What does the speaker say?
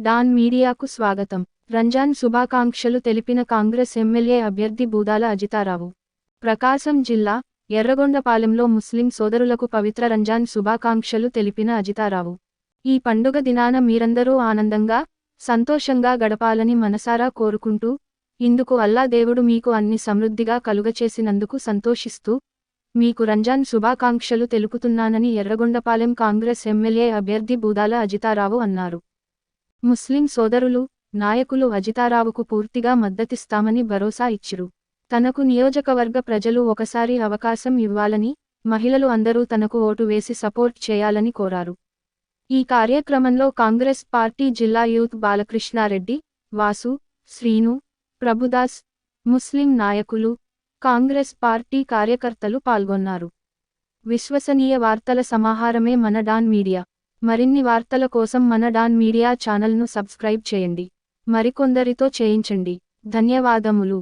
Don మీడియాకు స్వాగతం. రంజాన్ శుభాకాంక్షలు తెలిపిన కాంగ్రెస్ ఎమ్మెల్యే అభ్యర్థి బూదాల అజితారావు. ప్రకాశం జిల్లా ఎర్రగొండపాలెంలో ముస్లిం సోదరులకు పవిత్ర రంజాన్ శుభాకాంక్షలు తెలిపిన అజితారావు. ఈ పండుగ దినాన మీరందరూ ఆనందంగా, సంతోషంగా గడపాలని మనసారా కోరుకుంటూ, ఇందుకు అల్లా దేవుడు మీకు అన్ని సమృద్ధిగా కలుగచేసినందుకు సంతోషిస్తూ, మీకు రంజాన్ శుభాకాంక్షలు తెలుపుతున్నానని ఎర్రగొండపాలెం కాంగ్రెస్ ఎమ్మెల్యే అభ్యర్థి బూదాల అజితారావు అన్నారు. ముస్లిం సోదరులు, నాయకులు అజితారావుకు పూర్తిగా మద్దతిస్తామని భరోసా ఇచ్చిరు. తనకు నియోజకవర్గ ప్రజలు ఒకసారి అవకాశం ఇవ్వాలని, మహిళలు అందరూ తనకు ఓటు వేసి సపోర్ట్ చేయాలని కోరారు. ఈ కార్యక్రమంలో కాంగ్రెస్ పార్టీ జిల్లా యూత్ బాలకృష్ణారెడ్డి, వాసు, శ్రీను, ప్రభుదాస్, ముస్లిం నాయకులు, కాంగ్రెస్ పార్టీ కార్యకర్తలు పాల్గొన్నారు. విశ్వసనీయ వార్తల సమాహారమే మన డాన్ మీడియా. మరిన్ని వార్తల కోసం మన డాన్ మీడియా ఛానల్ను సబ్స్క్రైబ్ చేయండి. మరికొందరితో చేయించండి. ధన్యవాదములు.